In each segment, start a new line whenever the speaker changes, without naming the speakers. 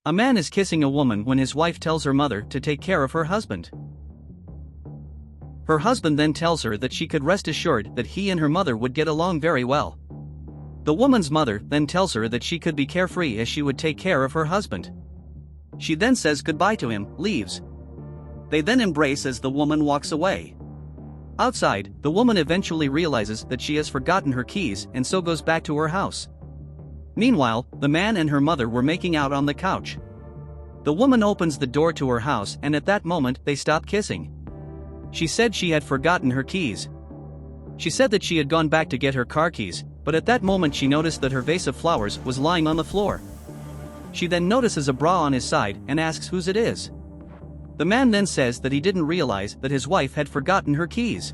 A man is kissing a woman when his wife tells her mother to take care of her husband. Her husband then tells her that she could rest assured that he and her mother would get along very well. The woman's mother then tells her that she could be carefree as she would take care of her husband. She then says goodbye to him, leaves. They then embrace as the woman walks away. Outside, the woman eventually realizes that she has forgotten her keys and so goes back to her house. Meanwhile, the man and her mother were making out on the couch. The woman opens the door to her house and at that moment they stop kissing. She said she had forgotten her keys. She said that she had gone back to get her car keys, but at that moment she noticed that her vase of flowers was lying on the floor. She then notices a bra on his side and asks whose it is. The man then says that he didn't realize that his wife had forgotten her keys.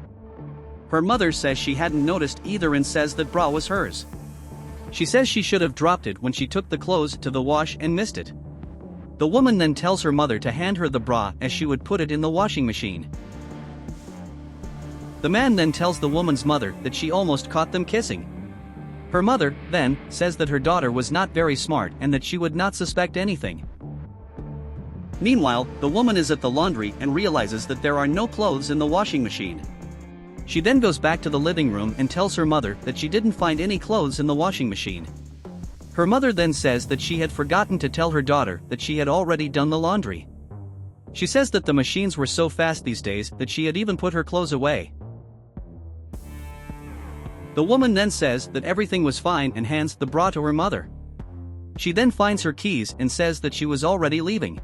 Her mother says she hadn't noticed either and says that bra was hers. She says she should have dropped it when she took the clothes to the wash and missed it. The woman then tells her mother to hand her the bra as she would put it in the washing machine. The man then tells the woman's mother that she almost caught them kissing. Her mother, then, says that her daughter was not very smart and that she would not suspect anything. Meanwhile, the woman is at the laundry and realizes that there are no clothes in the washing machine. She then goes back to the living room and tells her mother that she didn't find any clothes in the washing machine. Her mother then says that she had forgotten to tell her daughter that she had already done the laundry. She says that the machines were so fast these days that she had even put her clothes away. The woman then says that everything was fine and hands the bra to her mother. She then finds her keys and says that she was already leaving.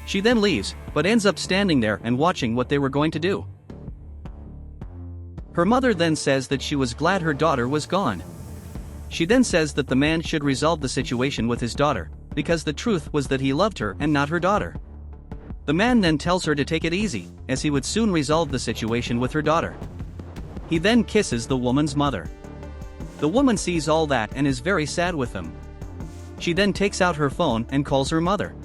She then leaves, but ends up standing there and watching what they were going to do. Her mother then says that she was glad her daughter was gone. She then says that the man should resolve the situation with his daughter, because the truth was that he loved her and not her daughter. The man then tells her to take it easy, as he would soon resolve the situation with her daughter. He then kisses the woman's mother. The woman sees all that and is very sad with him. She then takes out her phone and calls her mother.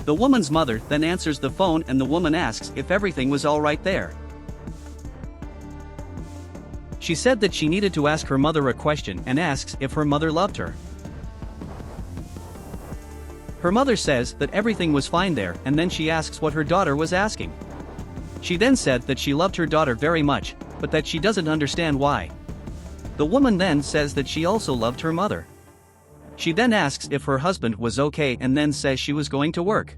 The woman's mother then answers the phone and the woman asks if everything was all right there. She said that she needed to ask her mother a question and asks if her mother loved her. Her mother says that everything was fine there and then she asks what her daughter was asking. She then said that she loved her daughter very much, but that she doesn't understand why. The woman then says that she also loved her mother. She then asks if her husband was okay and then says she was going to work.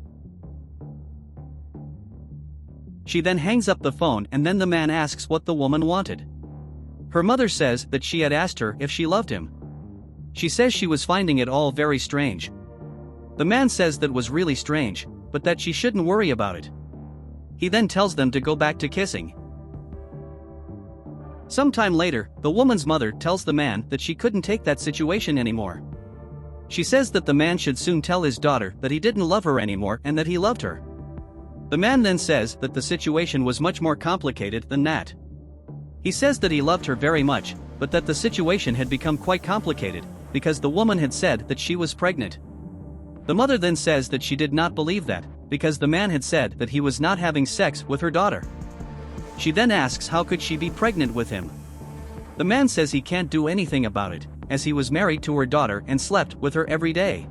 She then hangs up the phone and then the man asks what the woman wanted. Her mother says that she had asked her if she loved him. She says she was finding it all very strange. The man says that was really strange, but that she shouldn't worry about it. He then tells them to go back to kissing. Sometime later, the woman's mother tells the man that she couldn't take that situation anymore. She says that the man should soon tell his daughter that he didn't love her anymore and that he loved her. The man then says that the situation was much more complicated than that. He says that he loved her very much, but that the situation had become quite complicated, because the woman had said that she was pregnant. The mother then says that she did not believe that, because the man had said that he was not having sex with her daughter. She then asks how could she be pregnant with him. The man says he can't do anything about it, as he was married to her daughter and slept with her every day.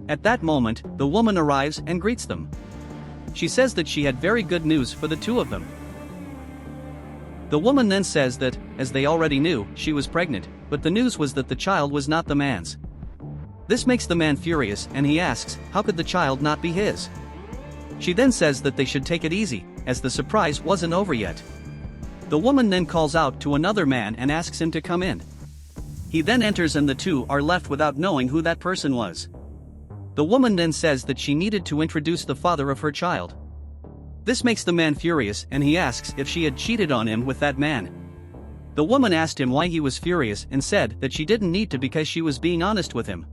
At that moment, the woman arrives and greets them. She says that she had very good news for the two of them. The woman then says that, as they already knew, she was pregnant, but the news was that the child was not the man's. This makes the man furious and he asks, how could the child not be his? She then says that they should take it easy, as the surprise wasn't over yet. The woman then calls out to another man and asks him to come in. He then enters and the two are left without knowing who that person was. The woman then says that she needed to introduce the father of her child. This makes the man furious and he asks if she had cheated on him with that man. The woman asked him why he was furious and said that she didn't need to because she was being honest with him.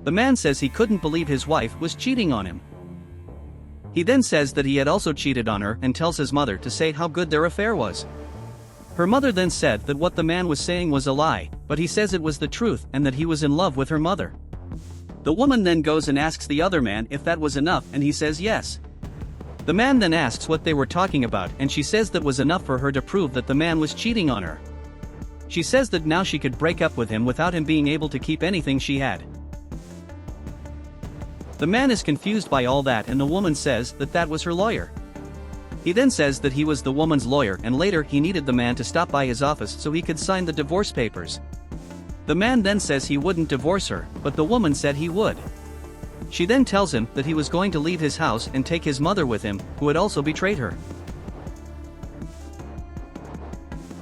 The man says he couldn't believe his wife was cheating on him. He then says that he had also cheated on her and tells his mother to say how good their affair was. Her mother then said that what the man was saying was a lie, but he says it was the truth and that he was in love with her mother. The woman then goes and asks the other man if that was enough and he says yes. The man then asks what they were talking about and she says that was enough for her to prove that the man was cheating on her. She says that now she could break up with him without him being able to keep anything she had. The man is confused by all that and the woman says that that was her lawyer. He then says that he was the woman's lawyer and later he needed the man to stop by his office so he could sign the divorce papers. The man then says he wouldn't divorce her, but the woman said he would. She then tells him that he was going to leave his house and take his mother with him, who had also betrayed her.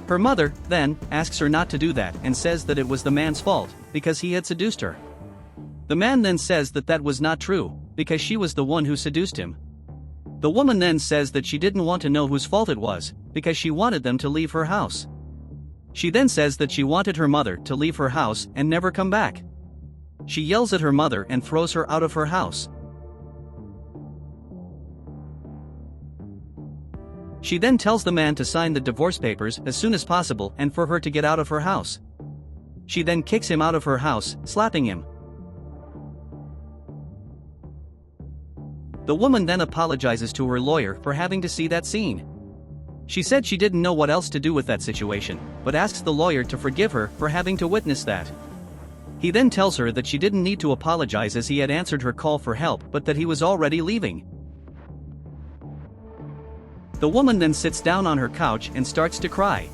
Her mother, then, asks her not to do that and says that it was the man's fault, because he had seduced her. The man then says that that was not true, because she was the one who seduced him. The woman then says that she didn't want to know whose fault it was, because she wanted them to leave her house. She then says that she wanted her mother to leave her house and never come back. She yells at her mother and throws her out of her house. She then tells the man to sign the divorce papers as soon as possible and for her to get out of her house. She then kicks him out of her house, slapping him. The woman then apologizes to her lawyer for having to see that scene. She said she didn't know what else to do with that situation, but asks the lawyer to forgive her for having to witness that. He then tells her that she didn't need to apologize as he had answered her call for help but that he was already leaving. The woman then sits down on her couch and starts to cry.